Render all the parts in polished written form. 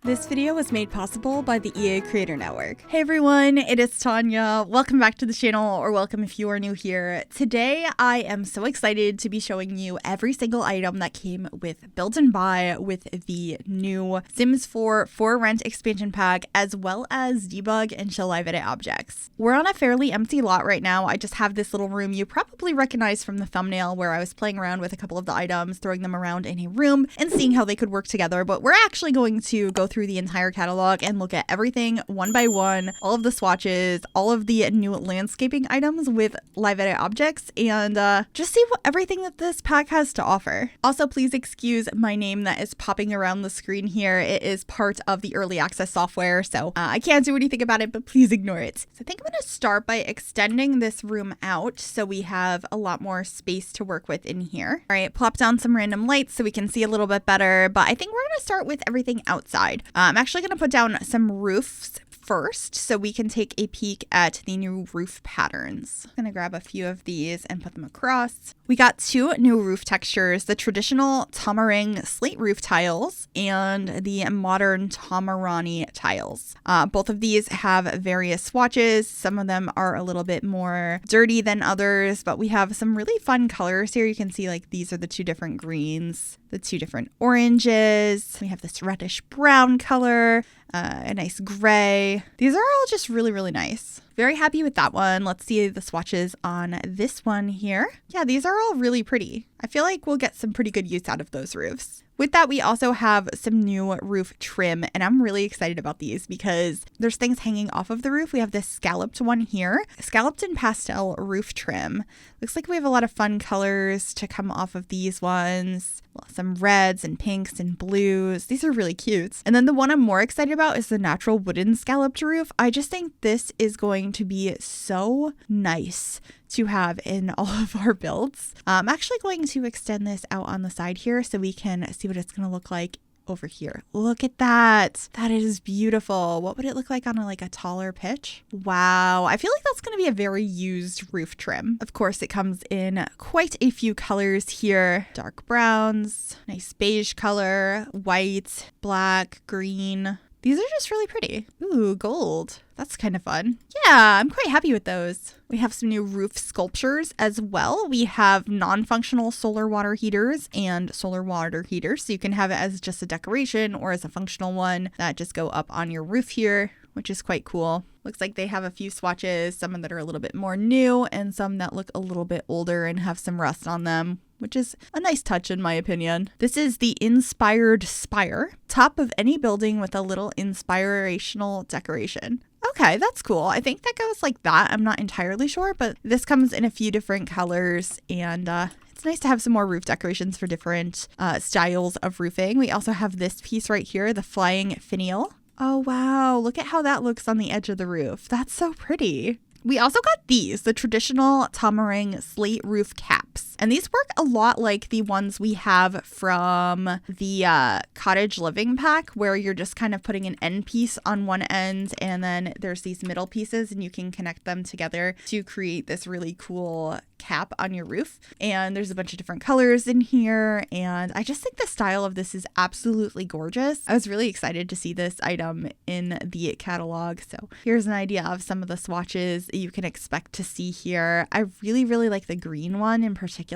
This video was made possible by the EA Creator Network. Hey everyone, it is Tanya. Welcome back to the channel, or welcome if you are new here. Today, I am so excited to be showing you every single item that came with Build and Buy with the new Sims 4 For Rent expansion pack, as well as Debug and Chill Live Edit Objects. We're on a fairly empty lot right now. I just have this little room you probably recognize from the thumbnail where I was playing around with a couple of the items, throwing them around in a room and seeing how they could work together, but we're actually going to go through the entire catalog and look at everything one by one, all of the swatches, all of the new landscaping items with Live Edit Objects, and just see everything that this pack has to offer. Also, please excuse my name that is popping around the screen here. It is part of the early access software, so I can't do anything about it, but please ignore it. So I think I'm going to start by extending this room out so we have a lot more space to work with in here. All right, plop down some random lights so we can see a little bit better, but I think we're going to start with everything outside. I'm actually going to put down some roofs first so we can take a peek at the new roof patterns. I'm going to grab a few of these and put them across. We got two new roof textures, the traditional Tamarang slate roof tiles and the modern Tamarani tiles. Both of these have various swatches. Some of them are a little bit more dirty than others, but we have some really fun colors here. You can see like these are the two different greens, the two different oranges. We have this reddish brown color, a nice gray. These are all just really, really nice. Very happy with that one. Let's see the swatches on this one here. Yeah, these are all really pretty. I feel like we'll get some pretty good use out of those roofs. With that, we also have some new roof trim, and I'm really excited about these because there's things hanging off of the roof. We have this scalloped one here, scalloped and pastel roof trim. Looks like we have a lot of fun colors to come off of these ones. Some reds and pinks and blues. These are really cute. And then the one I'm more excited about is the natural wooden scalloped roof. I just think this is going to be so nice to have in all of our builds. I'm actually going to extend this out on the side here so we can see what it's going to look like over here. Look at that. That is beautiful. What would it look like on a taller pitch? Wow. I feel like that's going to be a very used roof trim. Of course, it comes in quite a few colors here. Dark browns, nice beige color, white, black, green. These are just really pretty. Ooh, gold. That's kind of fun. Yeah, I'm quite happy with those. We have some new roof sculptures as well. We have non-functional solar water heaters and solar water heaters. So you can have it as just a decoration or as a functional one that just go up on your roof here, which is quite cool. Looks like they have a few swatches, some that are a little bit more new and some that look a little bit older and have some rust on them, which is a nice touch in my opinion. This is the Inspired Spire, top of any building with a little inspirational decoration. Okay, that's cool. I think that goes like that. I'm not entirely sure, but this comes in a few different colors and it's nice to have some more roof decorations for different styles of roofing. We also have this piece right here, the Flying Finial. Oh, wow. Look at how that looks on the edge of the roof. That's so pretty. We also got these, the traditional Tamarang slate roof caps. And these work a lot like the ones we have from the cottage living pack, where you're just kind of putting an end piece on one end and then there's these middle pieces and you can connect them together to create this really cool cap on your roof. And there's a bunch of different colors in here, and I just think the style of this is absolutely gorgeous. I was really excited to see this item in the catalog. So here's an idea of some of the swatches you can expect to see here. I really, really like the green one in particular.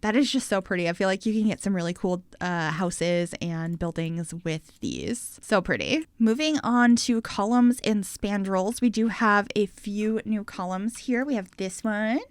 That is just so pretty. I feel like you can get some really cool houses and buildings with these. So pretty. Moving on to columns and spandrels, we do have a few new columns here. We have this one,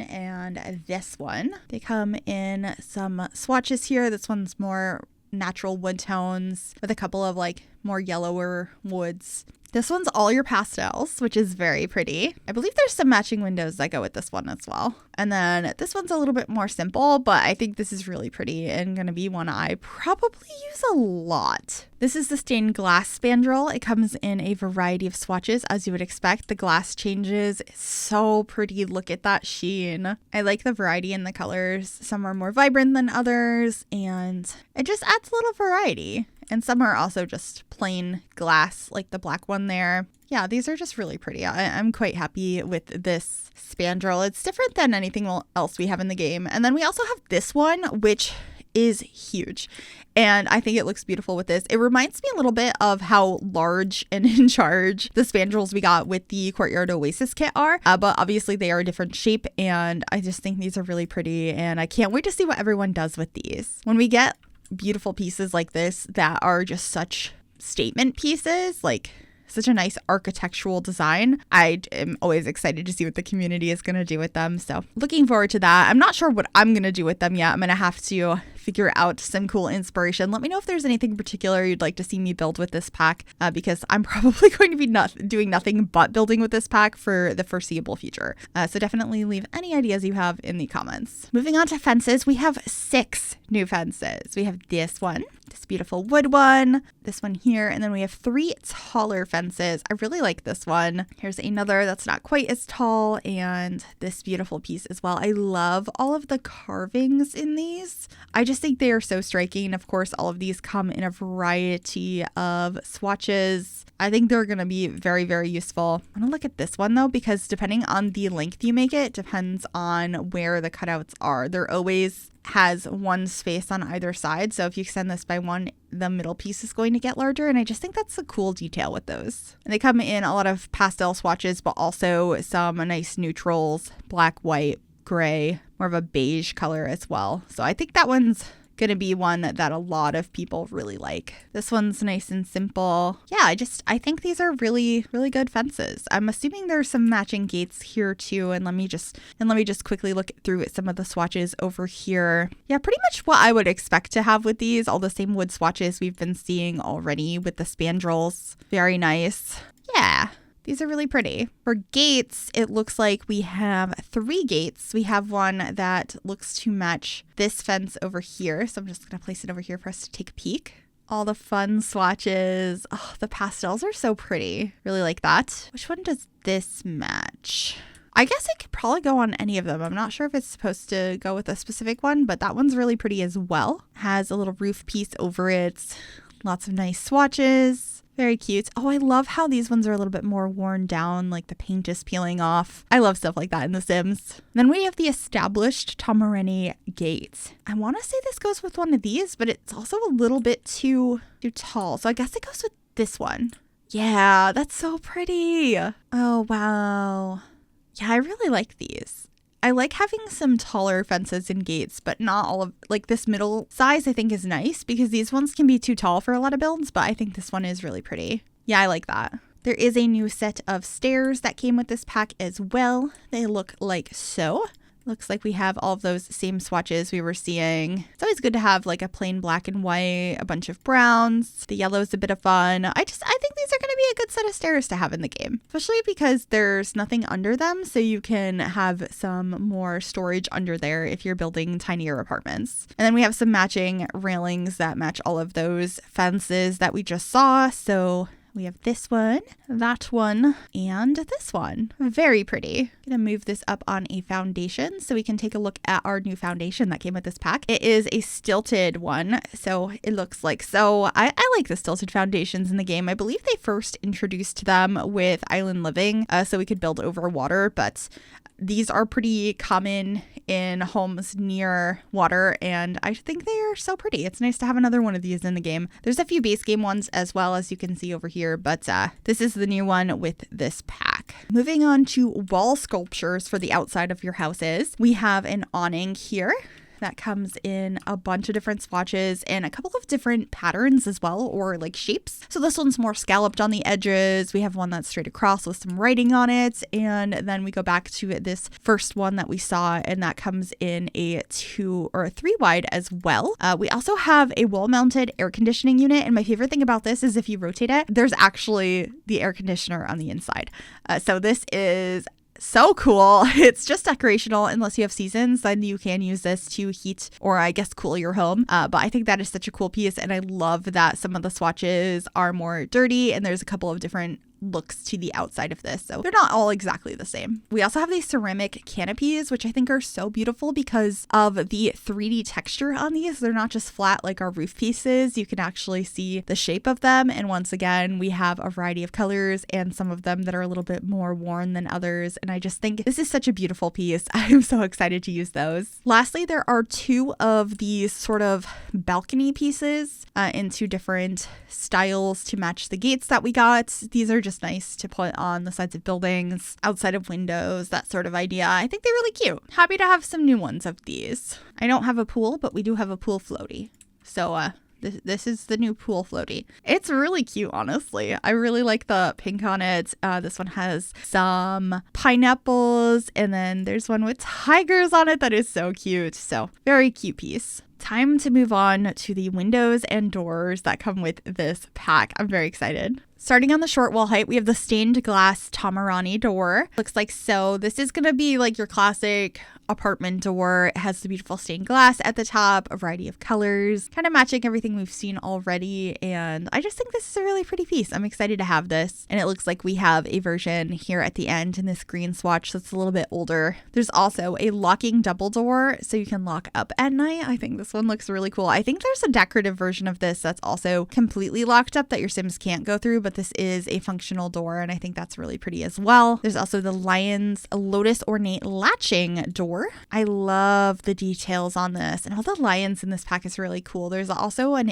and this one. They come in some swatches here. This one's more natural wood tones with a couple of more yellower woods. This one's all your pastels, which is very pretty. I believe there's some matching windows that go with this one as well. And then this one's a little bit more simple, but I think this is really pretty and going to be one I probably use a lot. This is the stained glass spandrel. It comes in a variety of swatches, as you would expect. The glass changes. It's so pretty. Look at that sheen. I like the variety in the colors. Some are more vibrant than others, and it just adds a little variety. And some are also just plain glass, like the black one there. Yeah, these are just really pretty. I'm quite happy with this spandrel. It's different than anything else we have in the game. And then we also have this one, which is huge. And I think it looks beautiful with this. It reminds me a little bit of how large and in charge the spandrels we got with the Courtyard Oasis kit are. But obviously they are a different shape, and I just think these are really pretty, and I can't wait to see what everyone does with these. When we get beautiful pieces like this that are just such statement pieces, like such a nice architectural design, I am always excited to see what the community is going to do with them. So looking forward to that. I'm not sure what I'm going to do with them yet. I'm going to have to figure out some cool inspiration. Let me know if there's anything particular you'd like to see me build with this pack, because I'm probably going to be doing nothing but building with this pack for the foreseeable future. So definitely leave any ideas you have in the comments. Moving on to fences, we have 6 new fences. We have this one, this beautiful wood one, this one here, and then we have 3 taller fences. I really like this one. Here's another that's not quite as tall, and this beautiful piece as well. I love all of the carvings in these. I just think they are so striking. Of course, all of these come in a variety of swatches. I think they're going to be very, very useful. I'm going to look at this one though, because depending on the length you make it, depends on where the cutouts are. There always has one space on either side. So if you extend this by one, the middle piece is going to get larger. And I just think that's a cool detail with those. And they come in a lot of pastel swatches, but also some nice neutrals, black, white, gray, more of a beige color as well. So I think that one's gonna be one that a lot of people really like. This one's nice and simple. Yeah, I think these are really, really good fences. I'm assuming there's some matching gates here too. And let me just quickly look through some of the swatches over here. Yeah, pretty much what I would expect to have with these. All the same wood swatches we've been seeing already with the spandrels. Very nice. Yeah. These are really pretty. For gates, it looks like we have 3 gates. We have one that looks to match this fence over here. So I'm just going to place it over here for us to take a peek. All the fun swatches. Oh, the pastels are so pretty. Really like that. Which one does this match? I guess it could probably go on any of them. I'm not sure if it's supposed to go with a specific one, but that one's really pretty as well. Has a little roof piece over it. Lots of nice swatches. Very cute. Oh, I love how these ones are a little bit more worn down, like the paint is peeling off. I love stuff like that in The Sims. Then we have the established Tomareni gate. I want to say this goes with one of these, but it's also a little bit too tall. So I guess it goes with this one. Yeah, that's so pretty. Oh, wow. Yeah, I really like these. I like having some taller fences and gates, but not all of, like this middle size I think is nice because these ones can be too tall for a lot of builds, but I think this one is really pretty. Yeah, I like that. There is a new set of stairs that came with this pack as well. They look like so. Looks like we have all of those same swatches we were seeing. It's always good to have like a plain black and white, a bunch of browns. The yellow is a bit of fun. I think these are going to be a good set of stairs to have in the game, especially because there's nothing under them. So you can have some more storage under there if you're building tinier apartments. And then we have some matching railings that match all of those fences that we just saw. So we have this one, that one, and this one. Very pretty. I'm gonna move this up on a foundation so we can take a look at our new foundation that came with this pack. It is a stilted one, so it looks like so. I like the stilted foundations in the game. I believe they first introduced them with Island Living, so we could build over water, but these are pretty common in homes near water, and I think they are so pretty. It's nice to have another one of these in the game. There's a few base game ones as well, as you can see over here, but this is the new one with this pack. Moving on to wall sculptures for the outside of your houses. We have an awning here that comes in a bunch of different swatches and a couple of different patterns as well, or like shapes. So this one's more scalloped on the edges. We have one that's straight across with some writing on it. And then we go back to this first one that we saw, and that comes in a 2 or a 3 wide as well. We also have a wall mounted air conditioning unit. And my favorite thing about this is if you rotate it, there's actually the air conditioner on the inside. So this is so cool. It's just decorational. Unless you have seasons, then you can use this to heat or I guess cool your home. But I think that is such a cool piece, and I love that some of the swatches are more dirty and there's a couple of different looks to the outside of this. So they're not all exactly the same. We also have these ceramic canopies, which I think are so beautiful because of the 3D texture on these. They're not just flat like our roof pieces. You can actually see the shape of them. And once again, we have a variety of colors and some of them that are a little bit more worn than others. And I just think this is such a beautiful piece. I'm so excited to use those. Lastly, there are two of these sort of balcony pieces in two different styles to match the gates that we got. These are just nice to put on the sides of buildings, outside of windows, that sort of idea. I think they're really cute. Happy to have some new ones of these. I don't have a pool, but we do have a pool floaty. So this is the new pool floaty. It's really cute, honestly. I really like the pink on it. This one has some pineapples, and then there's one with tigers on it that is so cute. So very cute piece. Time to move on to the windows and doors that come with this pack. I'm very excited. Starting on the short wall height, we have the stained glass Tamarani door. Looks like so. This is going to be like your classic apartment door. It has the beautiful stained glass at the top, a variety of colors, kind of matching everything we've seen already. And I just think this is a really pretty piece. I'm excited to have this. And it looks like we have a version here at the end in this green swatch that's a little bit older. There's also a locking double door so you can lock up at night. I think this one looks really cool. I think there's a decorative version of this that's also completely locked up that your Sims can't go through, but this is a functional door and I think that's really pretty as well. There's also the Lion's Lotus Ornate Latching door. I love the details on this, and all the lions in this pack is really cool. There's also an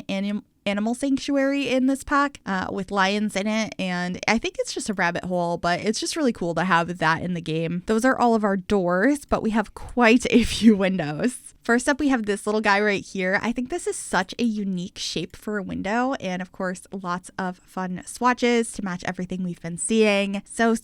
animal sanctuary in this pack with lions in it, and I think it's just a rabbit hole, but it's just really cool to have that in the game. Those are all of our doors, but we have quite a few windows. First up, we have this little guy right here. I think this is such a unique shape for a window, and of course, lots of fun swatches to match everything we've been seeing. So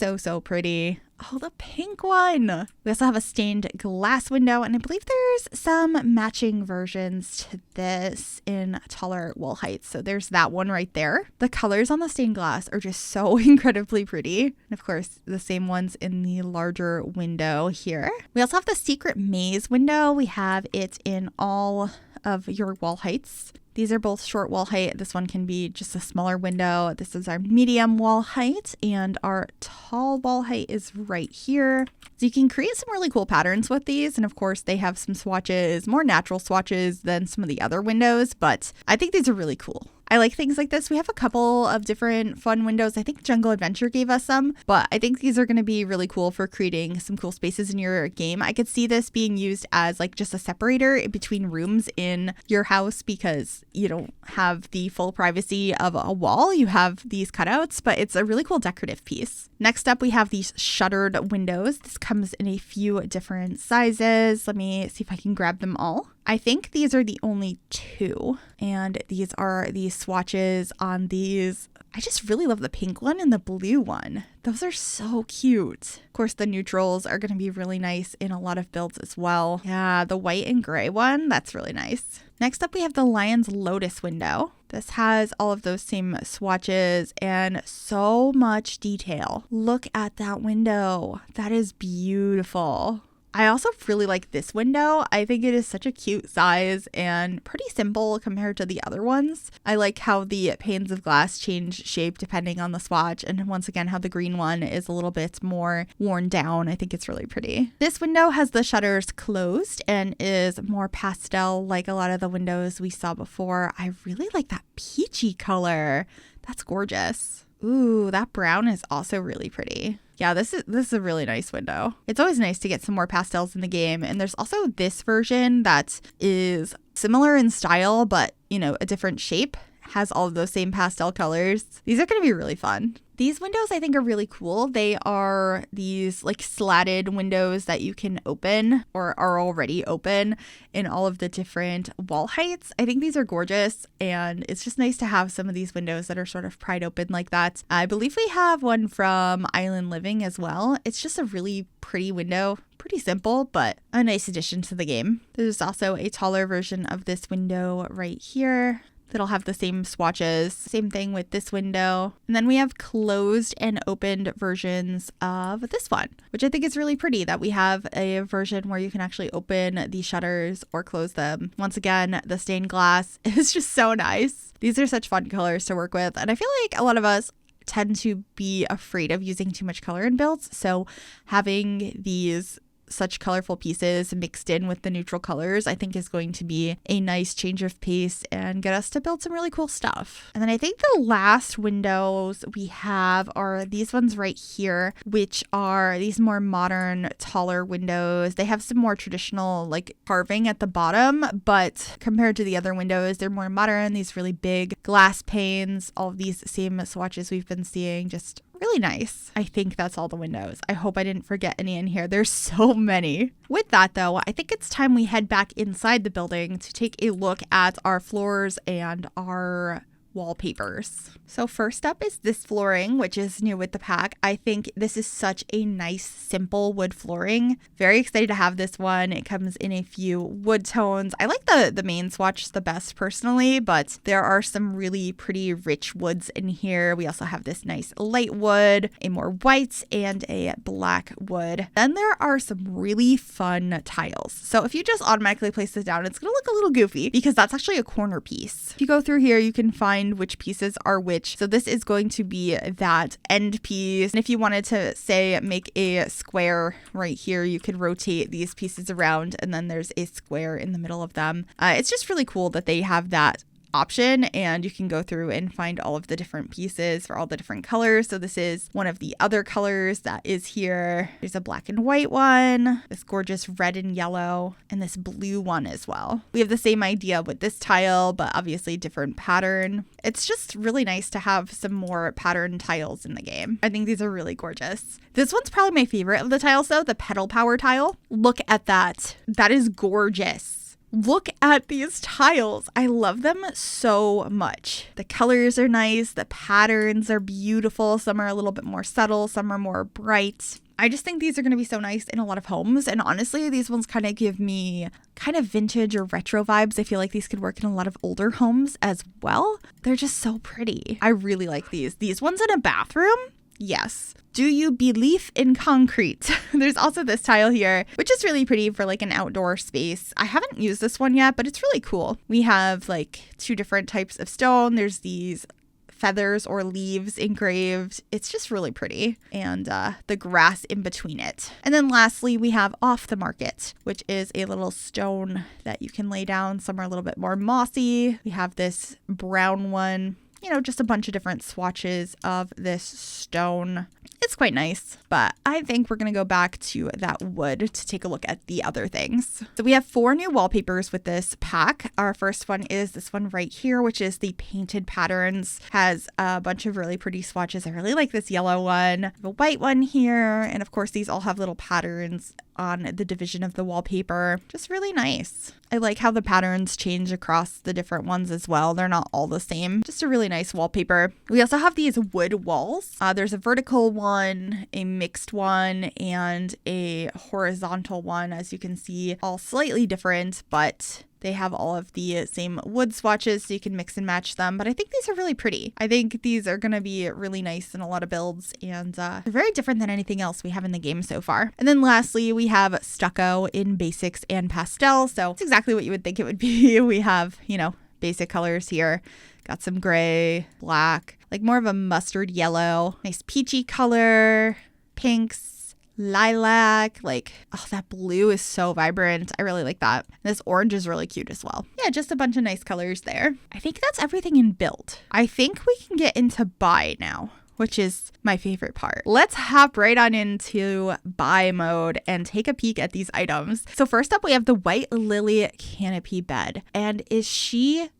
pretty. Oh, the pink one. We also have a stained glass window, and I believe there's some matching versions to this in taller wall heights. So there's that one right there. The colors on the stained glass are just so incredibly pretty. And of course, the same ones in the larger window here. We also have the secret maze window. We have it in all of your wall heights. These are both short wall height. This one can be just a smaller window. This is our medium wall height, and our tall wall height is right here. So you can create some really cool patterns with these. And of course, they have some swatches, more natural swatches than some of the other windows, but I think these are really cool. I like things like this. We have a couple of different fun windows. I think Jungle Adventure gave us some, but I think these are going to be really cool for creating some cool spaces in your game. I could see this being used as like just a separator between rooms in your house because you don't have the full privacy of a wall. You have these cutouts, but it's a really cool decorative piece. Next up, we have these shuttered windows. This comes in a few different sizes. Let me see if I can grab them all. I think these are the only two, and these are the swatches on these. I just really love the pink one and the blue one. Those are so cute. Of course, the neutrals are going to be really nice in a lot of builds as well. Yeah, the white and gray one, that's really nice. Next up, we have the Lion's Lotus window. This has all of those same swatches and so much detail. Look at that window. That is beautiful. I also really like this window. I think it is such a cute size and pretty simple compared to the other ones. I like how the panes of glass change shape depending on the swatch, and once again how the green one is a little bit more worn down. I think it's really pretty. This window has the shutters closed and is more pastel like a lot of the windows we saw before. I really like that peachy color. That's gorgeous. Ooh, that brown is also really pretty. Yeah, this is a really nice window. It's always nice to get some more pastels in the game. And there's also this version that is similar in style, but, you know, a different shape. Has all of those same pastel colors. These are going to be really fun. These windows I think are really cool. They are these like slatted windows that you can open or are already open in all of the different wall heights. I think these are gorgeous, and it's just nice to have some of these windows that are sort of pried open like that. I believe we have one from Island Living as well. It's just a really pretty window. Pretty simple, but a nice addition to the game. There's also a taller version of this window right here. That'll have the same swatches. Same thing with this window. And then we have closed and opened versions of this one, which I think is really pretty that we have a version where you can actually open the shutters or close them. Once again, the stained glass is just so nice. These are such fun colors to work with. And I feel like a lot of us tend to be afraid of using too much color in builds. So having these such colorful pieces mixed in with the neutral colors, I think is going to be a nice change of pace and get us to build some really cool stuff. And then I think the last windows we have are these ones right here, which are these more modern, taller windows. They have some more traditional like carving at the bottom, but compared to the other windows, they're more modern. These really big glass panes, all of these same swatches we've been seeing, just really nice. I think that's all the windows. I hope I didn't forget any in here. There's so many. With that though, I think it's time we head back inside the building to take a look at our floors and our wallpapers. So first up is this flooring, which is new with the pack. I think this is such a nice, simple wood flooring. Very excited to have this one. It comes in a few wood tones. I like the main swatch the best personally, but there are some really pretty rich woods in here. We also have this nice light wood, a more white, and a black wood. Then there are some really fun tiles. So if you just automatically place this down, it's going to look a little goofy because that's actually a corner piece. If you go through here, you can find which pieces are which. So this is going to be that end piece. And if you wanted to say make a square right here, you could rotate these pieces around and then there's a square in the middle of them. It's just really cool that they have that option and you can go through and find all of the different pieces for all the different colors. So this is one of the other colors that is here. There's a black and white one, this gorgeous red and yellow, and this blue one as well. We have the same idea with this tile, but obviously different pattern. It's just really nice to have some more pattern tiles in the game. I think these are really gorgeous. This one's probably my favorite of the tiles though, the petal power tile. Look at that. That is gorgeous. Look at these tiles. I love them so much. The colors are nice. The patterns are beautiful. Some are a little bit more subtle. Some are more bright. I just think these are going to be so nice in a lot of homes. And honestly, these ones kind of give me kind of vintage or retro vibes. I feel like these could work in a lot of older homes as well. They're just so pretty. I really like these. These ones in a bathroom? Yes. Do you believe in concrete? There's also this tile here, which is really pretty for like an outdoor space. I haven't used this one yet, but it's really cool. We have like two different types of stone. There's these feathers or leaves engraved. It's just really pretty. And the grass in between it. And then lastly, we have Off the Market, which is a little stone that you can lay down. Some are a little bit more mossy. We have this brown one. You know, just a bunch of different swatches of this stone. It's quite nice, but I think we're going to go back to that wood to take a look at the other things. So we have 4 new wallpapers with this pack. Our first one is this one right here, which is the painted patterns. Has a bunch of really pretty swatches. I really like this yellow one, the white one here, and of course these all have little patterns on the division of the wallpaper. Just really nice. I like how the patterns change across the different ones as well. They're not all the same. Just a really nice wallpaper. We also have these wood walls. There's a vertical one, a mixed one, and a horizontal one. As you can see, all slightly different, but they have all of the same wood swatches, so you can mix and match them. But I think these are really pretty. I think these are going to be really nice in a lot of builds, and they're very different than anything else we have in the game so far. And then lastly, we have stucco in basics and pastel. So it's exactly what you would think it would be. We have, you know, basic colors here. Got some gray, black, like more of a mustard yellow, nice peachy color, pinks, lilac, like, oh, that blue is so vibrant. I really like that. This orange is really cute as well. Yeah, just a bunch of nice colors there. I think that's everything in build. I think we can get into buy now, which is my favorite part. Let's hop right on into buy mode and take a peek at these items. So first up, we have the white lily canopy bed. And is she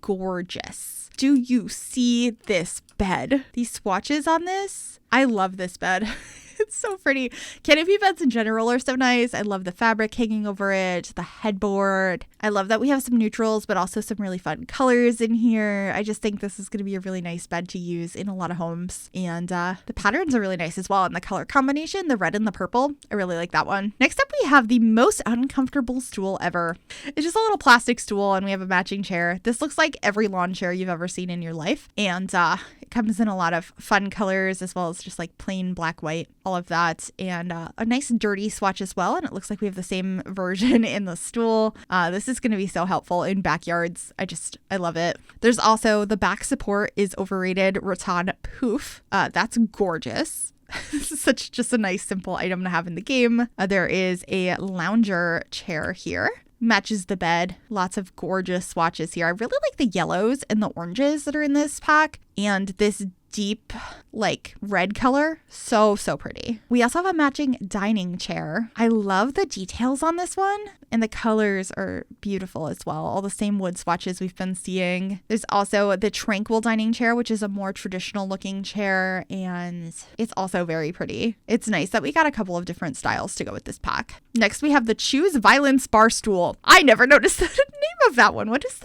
gorgeous? Do you see this bed? These swatches on this? I love this bed. It's so pretty. Canopy beds in general are so nice. I love the fabric hanging over it, the headboard. I love that we have some neutrals, but also some really fun colors in here. I just think this is going to be a really nice bed to use in a lot of homes. And the patterns are really nice as well. And the color combination, the red and the purple, I really like that one. Next up, we have the most uncomfortable stool ever. It's just a little plastic stool and we have a matching chair. This looks like every lawn chair you've ever seen in your life. And it comes in a lot of fun colors as well as just like plain black, white. all of that, and a nice dirty swatch as well. And it looks like we have the same version in the stool. This is going to be so helpful in backyards. I love it. There's also the back support is overrated rattan poof. That's gorgeous. This is just a nice simple item to have in the game. There is a lounger chair here. Matches the bed. Lots of gorgeous swatches here. I really like the yellows and the oranges that are in this pack, and this deep like red color. So pretty. We also have a matching dining chair. I love the details on this one, and the colors are beautiful as well. All the same wood swatches we've been seeing. There's also the tranquil dining chair, which is a more traditional looking chair, and it's also very pretty. It's nice that we got a couple of different styles to go with this pack. Next, we have the Choose Violence bar stool. I never noticed the name of that one. What is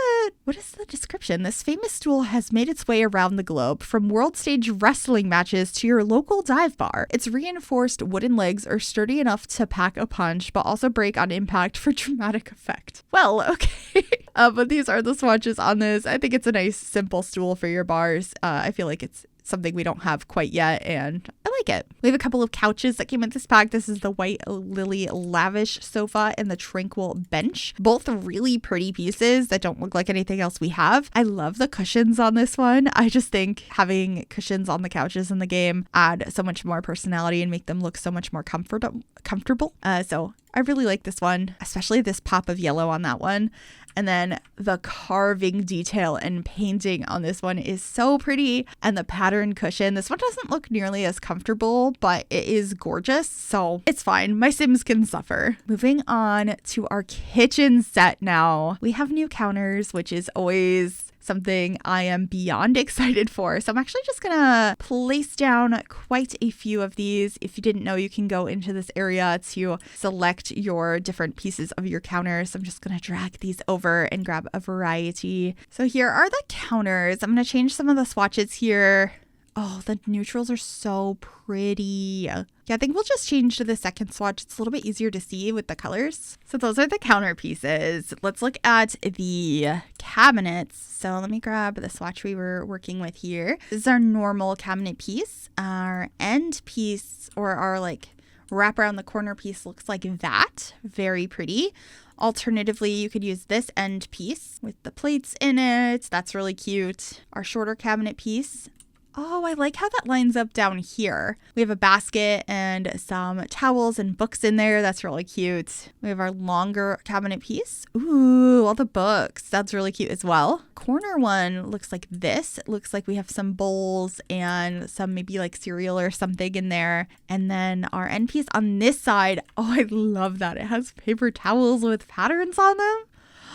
the description? This famous stool has made its way around the globe, from world stage wrestling matches to your local dive bar. Its reinforced wooden legs are sturdy enough to pack a punch, but also break on impact for dramatic effect. Well, okay. But these are the swatches on this. I think it's a nice, simple stool for your bars. I feel like it's something we don't have quite yet, and I like it. We have a couple of couches that came with this pack. This is the White Lily Lavish sofa and the Tranquil bench. Both really pretty pieces that don't look like anything else we have. I love the cushions on this one. I just think having cushions on the couches in the game add so much more personality and make them look so much more comfortable. So I really like this one, especially this pop of yellow on that one. And then the carving detail and painting on this one is so pretty. And the pattern cushion, this one doesn't look nearly as comfortable, but it is gorgeous. So it's fine. My Sims can suffer. Moving on to our kitchen set now. We have new counters, which is always something I am beyond excited for. So I'm actually just gonna place down quite a few of these. If you didn't know, you can go into this area to select your different pieces of your counters. So I'm just gonna drag these over and grab a variety. So here are the counters. I'm gonna change some of the swatches here. Oh, the neutrals are so pretty. Yeah, I think we'll just change to the second swatch. It's a little bit easier to see with the colors. So those are the counter pieces. Let's look at the cabinets. So let me grab the swatch we were working with here. This is our normal cabinet piece. Our end piece, or our like wrap around the corner piece, looks like that. Very pretty. Alternatively, you could use this end piece with the plates in it. That's really cute. Our shorter cabinet piece. Oh, I like how that lines up down here. We have a basket and some towels and books in there. That's really cute. We have our longer cabinet piece. Ooh, all the books. That's really cute as well. Corner one looks like this. It looks like we have some bowls and some maybe like cereal or something in there. And then our end piece on this side. Oh, I love that. It has paper towels with patterns on them.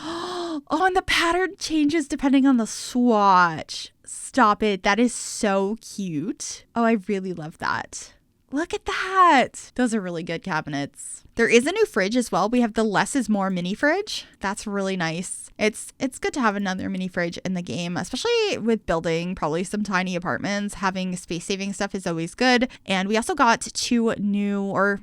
Oh, and the pattern changes depending on the swatch. Stop it. That is so cute. Oh, I really love that. Look at that. Those are really good cabinets. There is a new fridge as well. We have the less is more mini fridge. That's really nice. It's good to have another mini fridge in the game, especially with building probably some tiny apartments. Having space saving stuff is always good. And we also got two new, or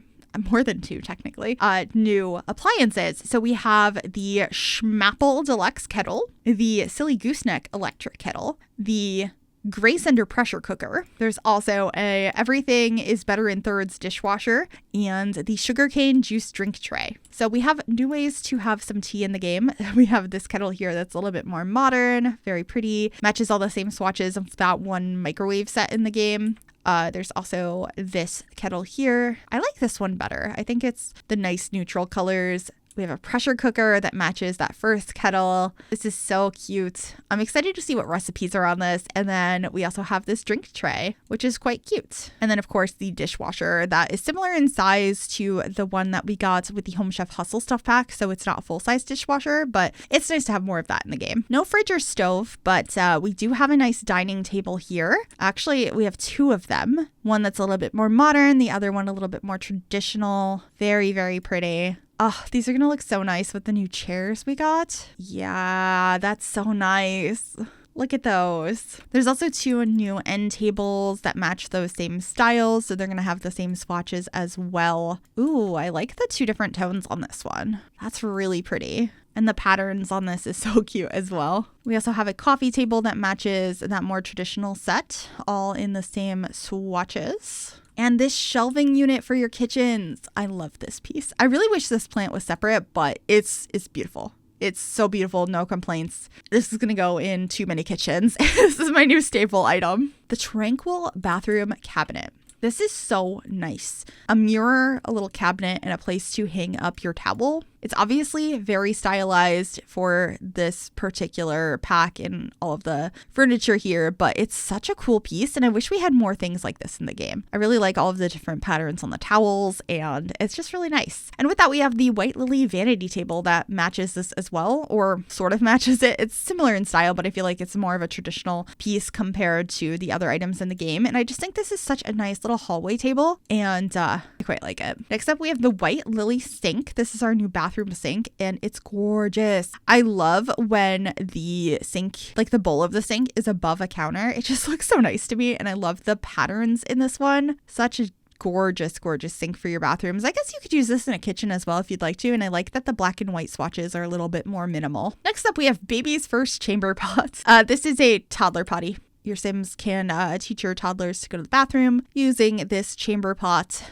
more than two technically, new appliances. So we have the Schmapple Deluxe Kettle, the Silly Gooseneck Electric Kettle, the Grace Under Pressure Cooker. There's also a Everything is Better in Thirds dishwasher and the Sugarcane Juice Drink Tray. So we have new ways to have some tea in the game. We have this kettle here that's a little bit more modern, very pretty, matches all the same swatches of that one microwave set in the game. There's also this kettle here. I like this one better. I think it's the nice neutral colors. We have a pressure cooker that matches that first kettle. This is so cute. I'm excited to see what recipes are on this. And then we also have this drink tray, which is quite cute. And then, of course, the dishwasher that is similar in size to the one that we got with the Home Chef Hustle Stuff Pack. So it's not a full-size dishwasher, but it's nice to have more of that in the game. No fridge or stove, but we do have a nice dining table here. Actually, we have two of them. One that's a little bit more modern, the other one a little bit more traditional. Very, very pretty. Oh, these are going to look so nice with the new chairs we got. Yeah, that's so nice. Look at those. There's also two new end tables that match those same styles, so they're going to have the same swatches as well. Ooh, I like the two different tones on this one. That's really pretty. And the patterns on this is so cute as well. We also have a coffee table that matches that more traditional set, all in the same swatches. And this shelving unit for your kitchens. I love this piece. I really wish this plant was separate, but it's beautiful. It's so beautiful, no complaints. This is going to go in too many kitchens. This is my new staple item. The Tranquil Bathroom Cabinet. This is so nice. A mirror, a little cabinet, and a place to hang up your towel. It's obviously very stylized for this particular pack and all of the furniture here, but it's such a cool piece, and I wish we had more things like this in the game. I really like all of the different patterns on the towels, and it's just really nice. And with that, we have the White Lily vanity table that matches this as well, or sort of matches it. It's similar in style, but I feel like it's more of a traditional piece compared to the other items in the game, and I just think this is such a nice little hallway table, and I quite like it. Next up, we have the White Lily sink. This is our new bathroom sink, and it's gorgeous. I love when the sink, like the bowl of the sink, is above a counter. It just looks so nice to me, and I love the patterns in this one. Such a gorgeous sink for your bathrooms. I guess you could use this in a kitchen as well if you'd like to, and I like that the black and white swatches are a little bit more minimal. Next up, we have Baby's First Chamber Pot. This is a toddler potty. Your Sims can teach your toddlers to go to the bathroom using this chamber pot.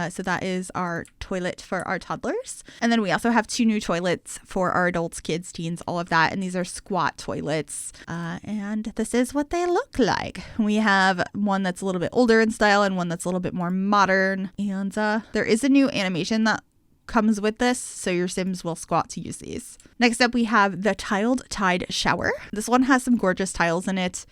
So that is our toilet for our toddlers. And then we also have 2 new toilets for our adults, kids, teens, all of that. And these are squat toilets. And this is what they look like. We have one that's a little bit older in style and one that's a little bit more modern. And there is a new animation that comes with this, so your Sims will squat to use these. Next up, we have the Tiled Tide Shower. This one has some gorgeous tiles in it.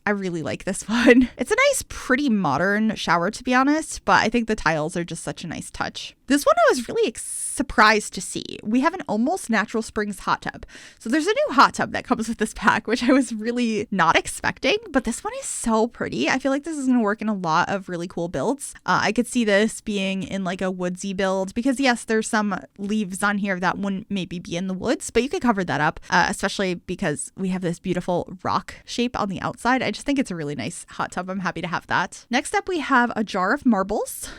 I really like this one. It's a nice, pretty modern shower, to be honest, but I think the tiles are just such a nice touch. This one I was really surprised to see. We have an almost natural springs hot tub. So there's a new hot tub that comes with this pack, which I was really not expecting, but this one is so pretty. I feel like this is going to work in a lot of really cool builds. I could see this being in like a woodsy build because yes, there's some leaves on here that wouldn't maybe be in the woods, but you could cover that up, especially because we have this beautiful rock shape on the outside. I just think it's a really nice hot tub. I'm happy to have that. Next up, we have a jar of marbles.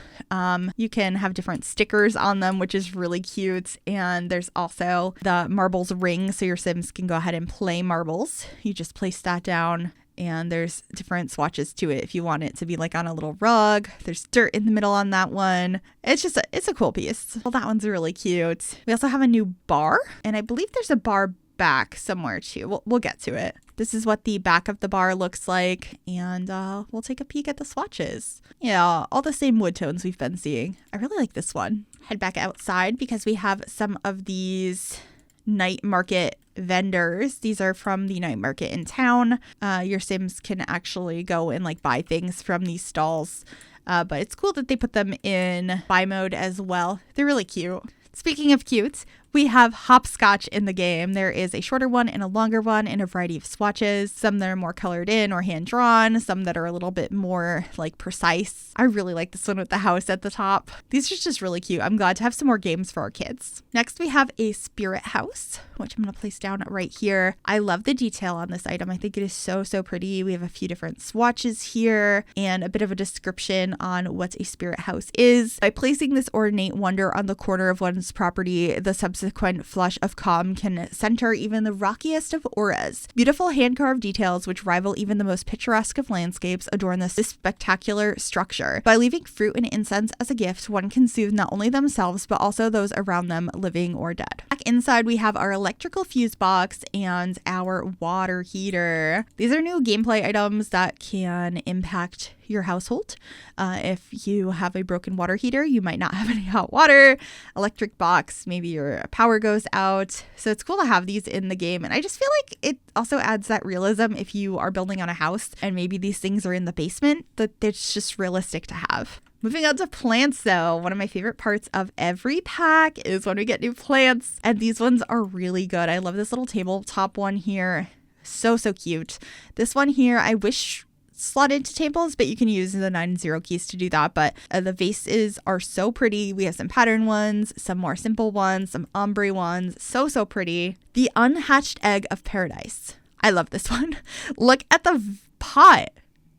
You can have different stickers on them, which is really cute. And there's also the marbles ring, so your Sims can go ahead and play marbles. You just place that down, and there's different swatches to it if you want it to be like on a little rug. There's dirt in the middle on that one. It's a cool piece. Well, that one's really cute. We also have a new bar, and I believe there's a bar back somewhere too. We'll get to it. This is what the back of the bar looks like, and we'll take a peek at the swatches. Yeah, all the same wood tones we've been seeing. I really like this one. Head back outside because we have some of these night market vendors. These are from the night market in town. Your Sims can actually go and like buy things from these stalls, but it's cool that they put them in buy mode as well. They're really cute. Speaking of cute, we have hopscotch in the game. There is a shorter one and a longer one in a variety of swatches. Some that are more colored in or hand drawn, some that are a little bit more like precise. I really like this one with the house at the top. These are just really cute. I'm glad to have some more games for our kids. Next, we have a spirit house, which I'm going to place down right here. I love the detail on this item. I think it is so pretty. We have a few different swatches here and a bit of a description on what a spirit house is. By placing this ornate wonder on the corner of one's property, the subsequent flush of calm can center even the rockiest of auras. Beautiful hand-carved details which rival even the most picturesque of landscapes adorn this spectacular structure. By leaving fruit and incense as a gift, one can soothe not only themselves but also those around them, living or dead. Back inside, we have our electrical fuse box and our water heater. These are new gameplay items that can impact your household. If you have a broken water heater, you might not have any hot water. Electric box, maybe your power goes out. So it's cool to have these in the game. And I just feel like it also adds that realism if you are building on a house and maybe these things are in the basement, that it's just realistic to have. Moving on to plants though, one of my favorite parts of every pack is when we get new plants, and these ones are really good. I love this little tabletop one here. So cute. This one here, I wish slot into tables, but you can use the 9 and 0 keys to do that. But the vases are so pretty. We have some pattern ones, some more simple ones, some ombre ones. So pretty. The Unhatched Egg of Paradise. I love this one. Look at the pot.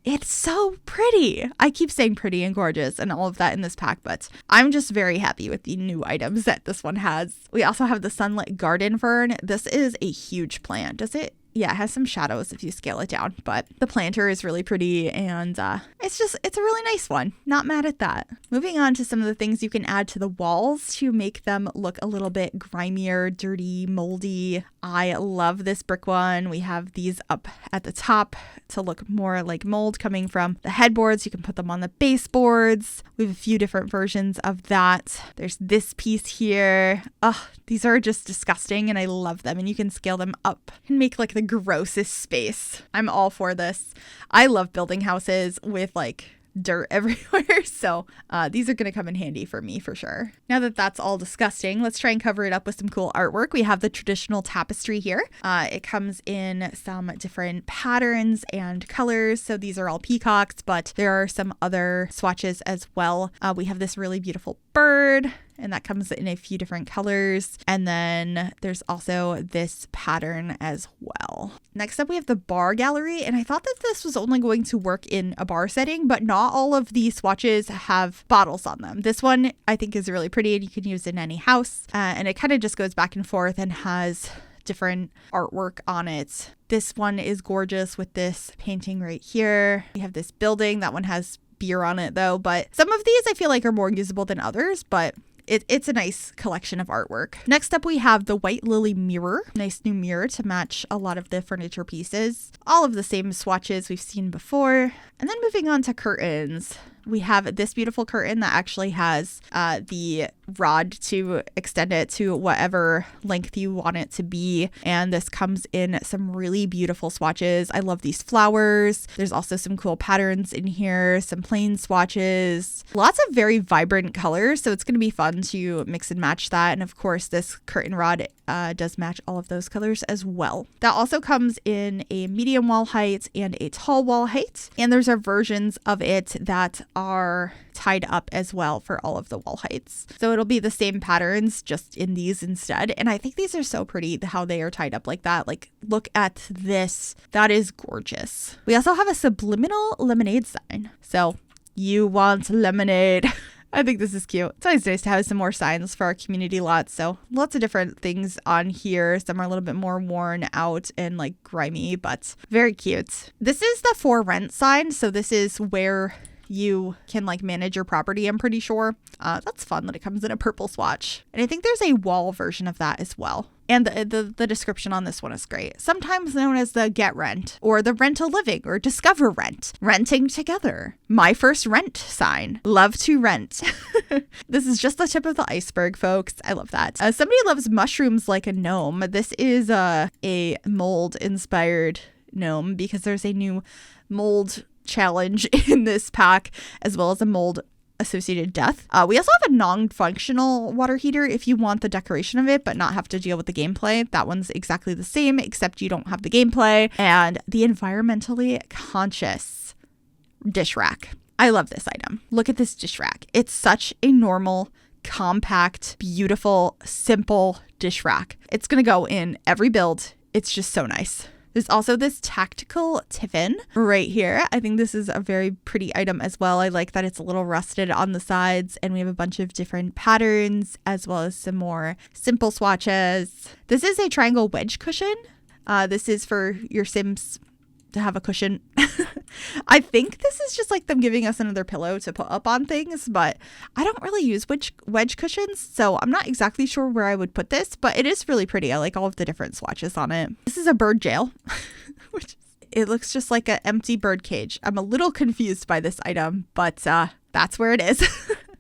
It's so pretty. I keep saying pretty and gorgeous and all of that in this pack, but I'm just very happy with the new items that this one has. We also have the Sunlit Garden Fern. This is a huge plant. Does it yeah, it has some shadows if you scale it down, but the planter is really pretty, and it's a really nice one. Not mad at that. Moving on to some of the things you can add to the walls to make them look a little bit grimier, dirty, moldy. I love this brick one. We have these up at the top to look more like mold coming from the headboards. You can put them on the baseboards. We have a few different versions of that. There's this piece here. Oh, these are just disgusting, and I love them, and you can scale them up and make like the grossest space. I'm all for this. I love building houses with like dirt everywhere, so these are going to come in handy for me for sure. Now that that's all disgusting, let's try and cover it up with some cool artwork. We have the traditional tapestry here. It comes in some different patterns and colors, so these are all peacocks, but there are some other swatches as well. We have this really beautiful bird, and that comes in a few different colors. And then there's also this pattern as well. Next up, we have the bar gallery. And I thought that this was only going to work in a bar setting, but not all of these swatches have bottles on them. This one I think is really pretty, and you can use it in any house. And it kind of just goes back and forth and has different artwork on it. This one is gorgeous with this painting right here. We have this building. That one has beer on it though, but some of these I feel like are more usable than others, but it's a nice collection of artwork. Next up, we have the white lily mirror. Nice new mirror to match a lot of the furniture pieces. All of the same swatches we've seen before. And then moving on to curtains. We have this beautiful curtain that actually has the rod to extend it to whatever length you want it to be. And this comes in some really beautiful swatches. I love these flowers. There's also some cool patterns in here, some plain swatches, lots of very vibrant colors. So it's going to be fun to mix and match that. And of course, this curtain rod does match all of those colors as well. That also comes in a medium wall height and a tall wall height. And there's versions of it that are tied up as well for all of the wall heights. So it'll be the same patterns, just in these instead. And I think these are so pretty how they are tied up like that. Like, look at this. That is gorgeous. We also have a subliminal lemonade sign. So you want lemonade. I think this is cute. It's always nice to have some more signs for our community lots. So lots of different things on here. Some are a little bit more worn out and like grimy, but very cute. This is the for rent sign. So this is where you can like manage your property, I'm pretty sure. That's fun that it comes in a purple swatch. And I think there's a wall version of that as well. And the description on this one is great. Sometimes known as the Get Rent, or the Rent a Living, or Discover Rent. Renting together. My first rent sign. Love to rent. This is just the tip of the iceberg, folks. I love that. Somebody loves mushrooms like a gnome. This is a mold-inspired gnome because there's a new mold challenge in this pack, as well as a mold associated death. We also have a non-functional water heater if you want the decoration of it but not have to deal with the gameplay. That one's exactly the same, except you don't have the gameplay. And the environmentally conscious dish rack. I love this item. Look at this dish rack. It's such a normal, compact, beautiful, simple dish rack. It's gonna go in every build. It's just so nice. There's also this tactical tiffin right here. I think this is a very pretty item as well. I like that it's a little rusted on the sides, and we have a bunch of different patterns as well as some more simple swatches. This is a triangle wedge cushion. This is for your Sims to have a cushion. I think this is just like them giving us another pillow to put up on things, but I don't really use wedge cushions, so I'm not exactly sure where I would put this, but it is really pretty. I like all of the different swatches on it. This is a bird jail, which it looks just like an empty bird cage. I'm a little confused by this item, but that's where it is.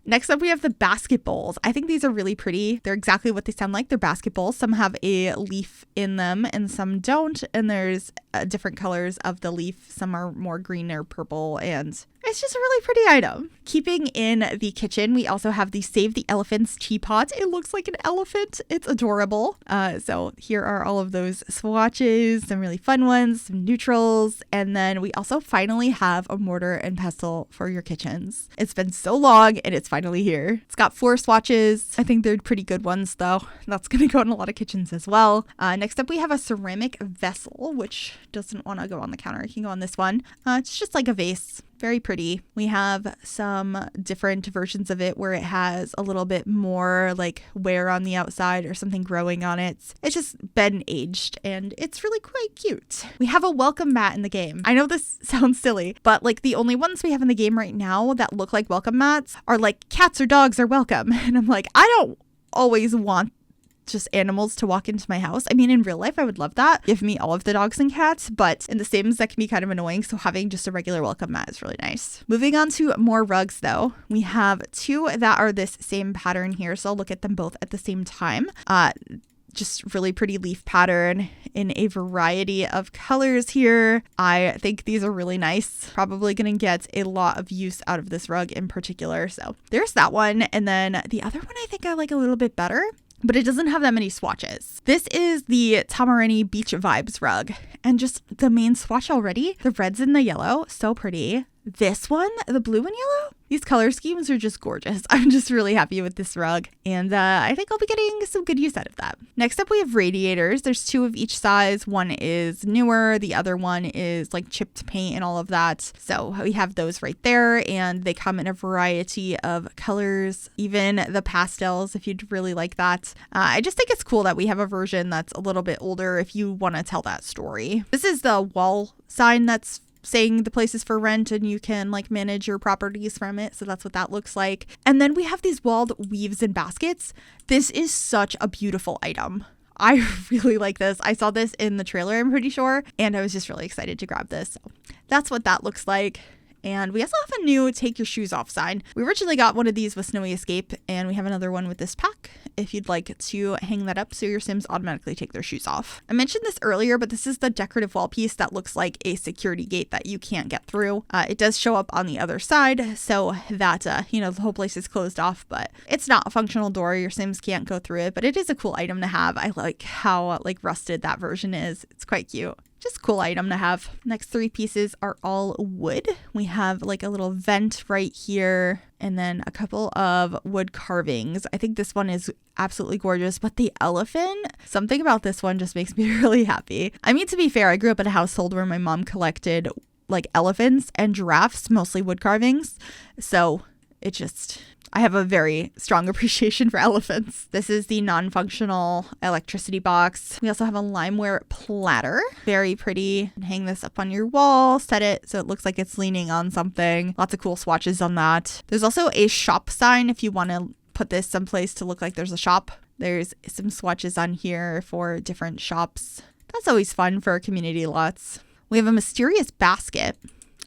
Next up, we have the basket bowls. I think these are really pretty. They're exactly what they sound like. They're basket bowls. Some have a leaf in them and some don't. And there's different colors of the leaf. Some are more green or purple, and it's just a really pretty item. Keeping in the kitchen, we also have the Save the Elephants teapot. It looks like an elephant. It's adorable. So here are all of those swatches, some really fun ones, some neutrals. And then we also finally have a mortar and pestle for your kitchens. It's been so long and it's finally here. It's got 4 swatches. I think they're pretty good ones though. That's going to go in a lot of kitchens as well. Next up, we have a ceramic vessel, which doesn't want to go on the counter. It can go on this one. It's just like a vase. Very pretty. We have some different versions of it where it has a little bit more like wear on the outside or something growing on it. It's just been aged and it's really quite cute. We have a welcome mat in the game. I know this sounds silly, but like the only ones we have in the game right now that look like welcome mats are like cats or dogs are welcome. And I'm like, I don't always want just animals to walk into my house. I mean, in real life, I would love that. Give me all of the dogs and cats, but in The Sims, that can be kind of annoying. So having just a regular welcome mat is really nice. Moving on to more rugs though. We have two that are this same pattern here. So I'll look at them both at the same time. Just really pretty leaf pattern in a variety of colors here. I think these are really nice. Probably gonna get a lot of use out of this rug in particular. So there's that one. And then the other one I think I like a little bit better, but it doesn't have that many swatches. This is the Tamarini Beach Vibes rug. And just the main swatch already, the reds and the yellow, so pretty. This one, the blue and yellow, these color schemes are just gorgeous. I'm just really happy with this rug. And I think I'll be getting some good use out of that. Next up, we have radiators. There's two of each size. One is newer. The other one is like chipped paint and all of that. So we have those right there. And they come in a variety of colors, even the pastels, if you'd really like that. I just think it's cool that we have a version that's a little bit older if you want to tell that story. This is the wall sign that's saying the place is for rent and you can like manage your properties from it. So that's what that looks like. And then we have these walled weaves and baskets. This is such a beautiful item. I really like this. I saw this in the trailer, I'm pretty sure, and I was just really excited to grab this. So that's what that looks like. And we also have a new take your shoes off sign. We originally got one of these with Snowy Escape, and we have another one with this pack if you'd like to hang that up so your Sims automatically take their shoes off. I mentioned this earlier, but this is the decorative wall piece that looks like a security gate that you can't get through. It does show up on the other side so that, the whole place is closed off, but it's not a functional door. Your Sims can't go through it, but it is a cool item to have. I like how rusted that version is. It's quite cute. Just a cool item to have. Next three pieces are all wood. We have like a little vent right here and then a couple of wood carvings. I think this one is absolutely gorgeous, but the elephant, something about this one just makes me really happy. I mean, to be fair, I grew up in a household where my mom collected like elephants and giraffes, mostly wood carvings. So I have a very strong appreciation for elephants. This is the non-functional electricity box. We also have a limeware platter. Very pretty. Hang this up on your wall, set it so it looks like it's leaning on something. Lots of cool swatches on that. There's also a shop sign if you want to put this someplace to look like there's a shop. There's some swatches on here for different shops. That's always fun for community lots. We have a mysterious basket.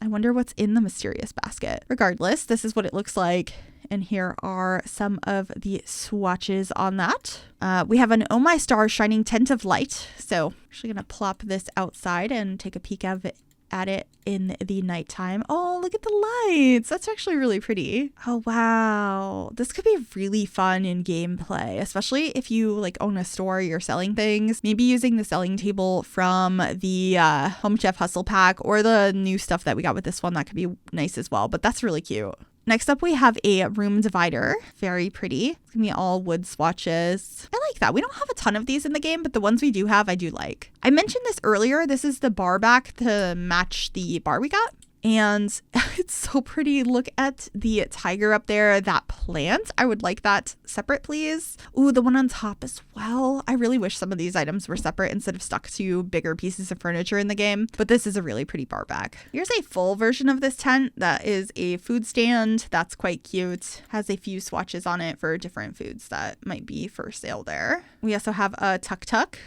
I wonder what's in the mysterious basket. Regardless, this is what it looks like. And here are some of the swatches on that. We have an Oh My Star Shining Tent of Light. So I'm actually going to plop this outside and take a peek at it in the nighttime. Oh, look at the lights. That's actually really pretty. Oh, wow. This could be really fun in gameplay, especially if you own a store, you're selling things. Maybe using the selling table from the Home Chef Hustle Pack or the new stuff that we got with this one. That could be nice as well, but that's really cute. Next up, we have a room divider. Very pretty. It's gonna be all wood swatches. I like that. We don't have a ton of these in the game, but the ones we do have, I do like. I mentioned this earlier. This is the bar back to match the bar we got. And it's so pretty. Look at the tiger up there, that plant. I would like that separate, please. Ooh, the one on top as well. I really wish some of these items were separate instead of stuck to bigger pieces of furniture in the game. But this is a really pretty bar back. Here's a full version of this tent that is a food stand. That's quite cute. Has a few swatches on it for different foods that might be for sale there. We also have a tuk-tuk.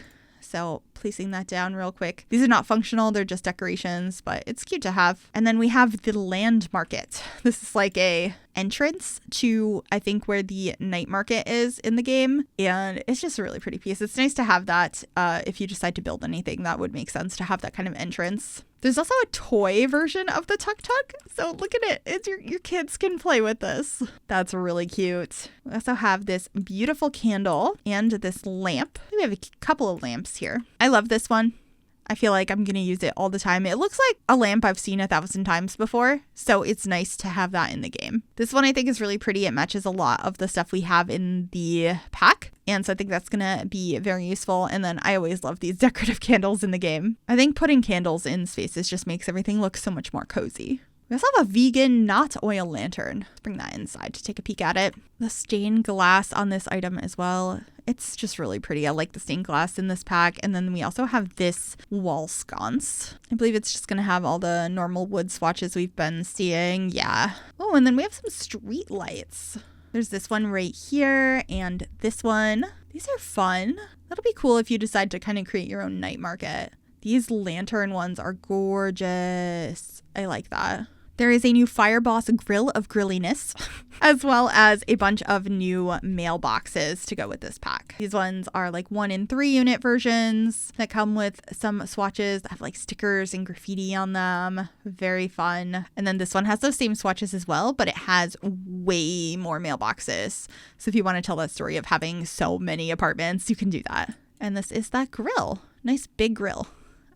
So placing that down real quick. These are not functional. They're just decorations, but it's cute to have. And then we have the land market. This is like a entrance to, I think, where the night market is in the game. And it's just a really pretty piece. It's nice to have that if you decide to build anything. That would make sense to have that kind of entrance. There's also a toy version of the tuk-tuk. So look at it. It's your kids can play with this. That's really cute. We also have this beautiful candle and this lamp. We have a couple of lamps here. I love this one. I feel like I'm going to use it all the time. It looks like a lamp I've seen 1,000 times before, so it's nice to have that in the game. This one I think is really pretty. It matches a lot of the stuff we have in the pack, and so I think that's going to be very useful. And then I always love these decorative candles in the game. I think putting candles in spaces just makes everything look so much more cozy. We also have a vegan not oil lantern. Let's bring that inside to take a peek at it. The stained glass on this item as well. It's just really pretty. I like the stained glass in this pack. And then we also have this wall sconce. I believe it's just going to have all the normal wood swatches we've been seeing. Yeah. Oh, and then we have some street lights. There's this one right here and this one. These are fun. That'll be cool if you decide to kind of create your own night market. These lantern ones are gorgeous. I like that. There is a new Fireboss Grill of Grilliness, as well as a bunch of new mailboxes to go with this pack. These ones are like 1 and 3 unit versions that come with some swatches that have like stickers and graffiti on them. Very fun. And then this one has those same swatches as well, but it has way more mailboxes. So if you want to tell that story of having so many apartments, you can do that. And this is that grill. Nice big grill.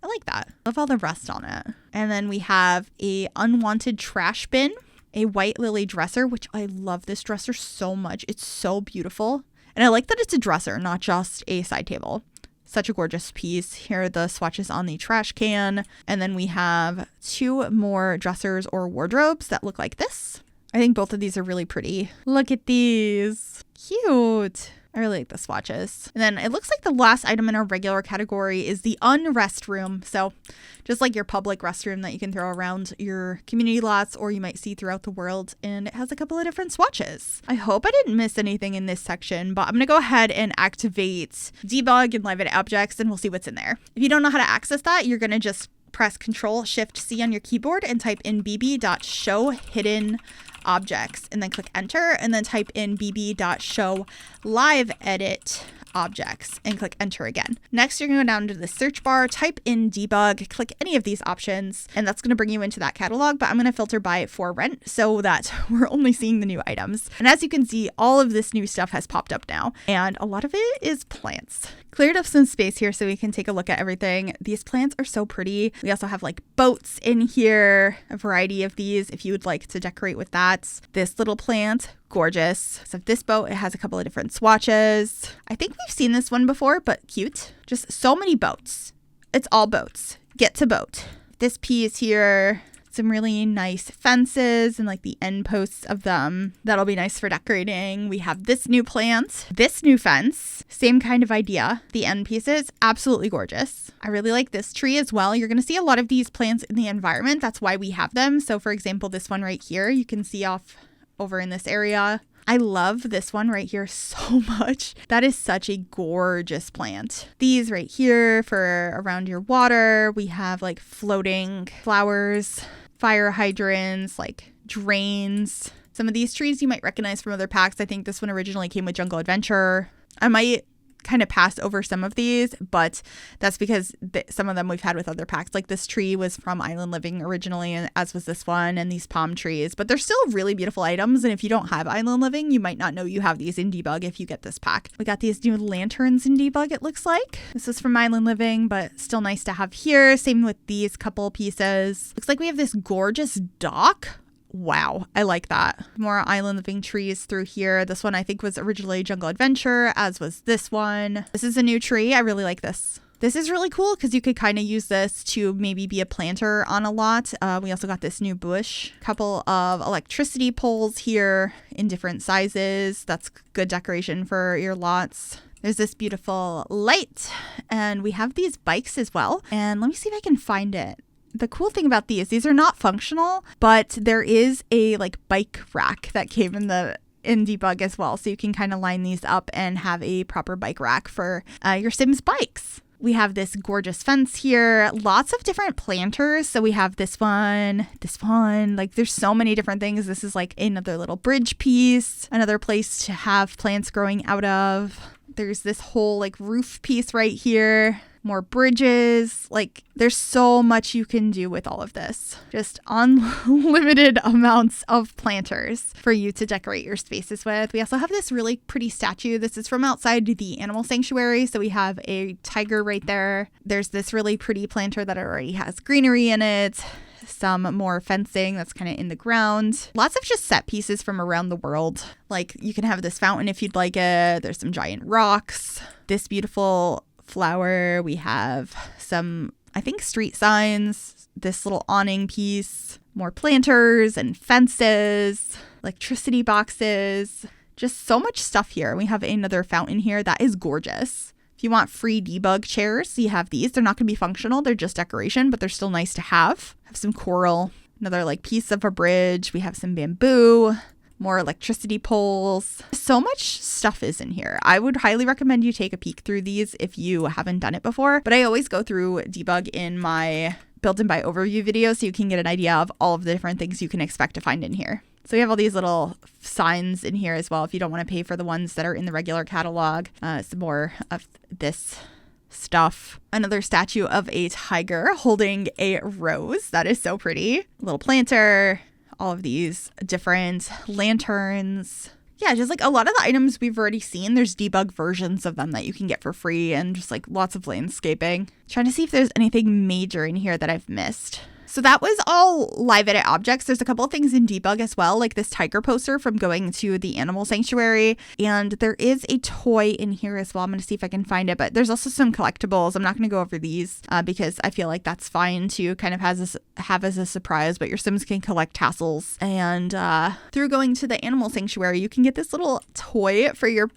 I like that. Love all the rust on it. And then we have a unwanted trash bin, a white lily dresser, which I love this dresser so much. It's so beautiful. And I like that it's a dresser, not just a side table. Such a gorgeous piece. Here are the swatches on the trash can. And then we have 2 more dressers or wardrobes that look like this. I think both of these are really pretty. Look at these. Cute. I really like the swatches. And then it looks like the last item in our regular category is the unrest room. So just like your public restroom that you can throw around your community lots or you might see throughout the world. And it has a couple of different swatches. I hope I didn't miss anything in this section, but I'm going to go ahead and activate debug and live edit objects and we'll see what's in there. If you don't know how to access that, you're going to just press Ctrl-Shift-C on your keyboard and type in bb.show hidden objects and then click enter and then type in bb.show live edit objects and click enter again. Next, you're going to go down to the search bar, type in debug, click any of these options, and that's going to bring you into that catalog, but I'm going to filter by for rent so that we're only seeing the new items. And as you can see, all of this new stuff has popped up now, and a lot of it is plants. Cleared up some space here so we can take a look at everything. These plants are so pretty. We also have like boats in here, a variety of these if you would like to decorate with that. This little plant, gorgeous. So this boat, it has a couple of different swatches. I think we've seen this one before, but cute. Just so many boats. It's all boats. Get to boat. This piece here, some really nice fences and like the end posts of them. That'll be nice for decorating. We have this new plant, this new fence, same kind of idea. The end pieces, absolutely gorgeous. I really like this tree as well. You're going to see a lot of these plants in the environment. That's why we have them. So for example, this one right here, you can see off over in this area. I love this one right here so much. That is such a gorgeous plant. These right here for around your water. We have like floating flowers, fire hydrants, like drains. Some of these trees you might recognize from other packs. I think this one originally came with Jungle Adventure. I might kind of pass over some of these, but that's because some of them we've had with other packs. Like this tree was from Island Living originally, and as was this one, and these palm trees, but they're still really beautiful items. And if you don't have Island Living, you might not know you have these in debug if you get this pack. We got these new lanterns in debug, it looks like. This is from Island Living, but still nice to have here. Same with these couple pieces. Looks like we have this gorgeous dock. Wow, I like that. More Island Living trees through here. This one I think was originally Jungle Adventure, as was this one. This is a new tree. I really like this. This is really cool because you could kind of use this to maybe be a planter on a lot. We also got this new bush. Couple of electricity poles here in different sizes. That's good decoration for your lots. There's this beautiful light, and we have these bikes as well. And let me see if I can find it. The cool thing about these are not functional, but there is a like bike rack that came in debug as well. So you can kind of line these up and have a proper bike rack for your Sims bikes. We have this gorgeous fence here, lots of different planters. So we have this one, like there's so many different things. This is like another little bridge piece, another place to have plants growing out of. There's this whole like roof piece right here. More bridges. Like there's so much you can do with all of this. Just unlimited amounts of planters for you to decorate your spaces with. We also have this really pretty statue. This is from outside the animal sanctuary. So we have a tiger right there. There's this really pretty planter that already has greenery in it. Some more fencing that's kind of in the ground. Lots of just set pieces from around the world. Like you can have this fountain if you'd like it. There's some giant rocks. This beautiful flower. We have some, I think, street signs. this little awning piece, more planters and fences, electricity boxes, just so much stuff here. We have another fountain here that is gorgeous. If you want free debug chairs, you have these. They're not going to be functional. They're just decoration, but they're still nice to have. Have some coral, another piece of a bridge. We have some bamboo, more electricity poles. So much stuff is in here. I would highly recommend you take a peek through these if you haven't done it before, but I always go through debug in my build and buy overview video so you can get an idea of all of the different things you can expect to find in here. So we have all these little signs in here as well if you don't want to pay for the ones that are in the regular catalog. Some more of this stuff. Another statue of a tiger holding a rose. That is so pretty. A little planter. All of these different lanterns. Yeah, just a lot of the items we've already seen, there's debug versions of them that you can get for free, and just lots of landscaping. Trying to see if there's anything major in here that I've missed. So that was all live edit objects. There's a couple of things in debug as well, like this tiger poster from going to the animal sanctuary. And there is a toy in here as well. I'm going to see if I can find it, but there's also some collectibles. I'm not going to go over these because I feel like that's fine to kind of have as a surprise, but your Sims can collect tassels. And through going to the animal sanctuary, you can get this little toy for your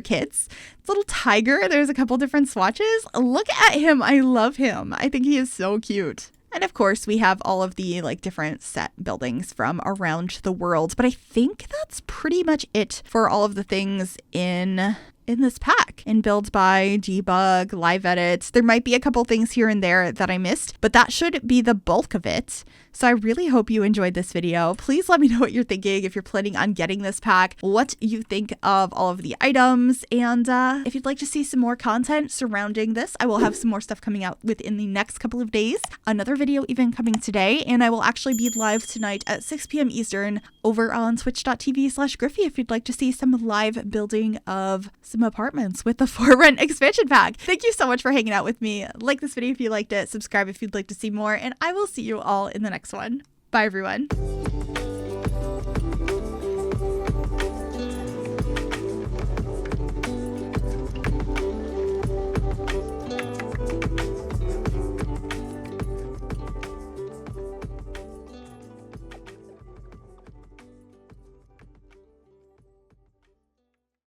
kids. This little tiger. There's a couple different swatches. Look at him. I love him. I think he is so cute. And of course, we have all of the different set buildings from around the world. But I think that's pretty much it for all of the things in this pack. In Build by, Debug, Live Edit. There might be a couple things here and there that I missed, but that should be the bulk of it. So I really hope you enjoyed this video. Please let me know what you're thinking if you're planning on getting this pack, what you think of all of the items, and if you'd like to see some more content surrounding this, I will have some more stuff coming out within the next couple of days. Another video even coming today, and I will actually be live tonight at 6 p.m. Eastern over on twitch.tv/Gryphi if you'd like to see some live building of some apartments with the For Rent expansion pack. Thank you so much for hanging out with me. Like this video if you liked it, subscribe if you'd like to see more, and I will see you all in the next one. Bye everyone.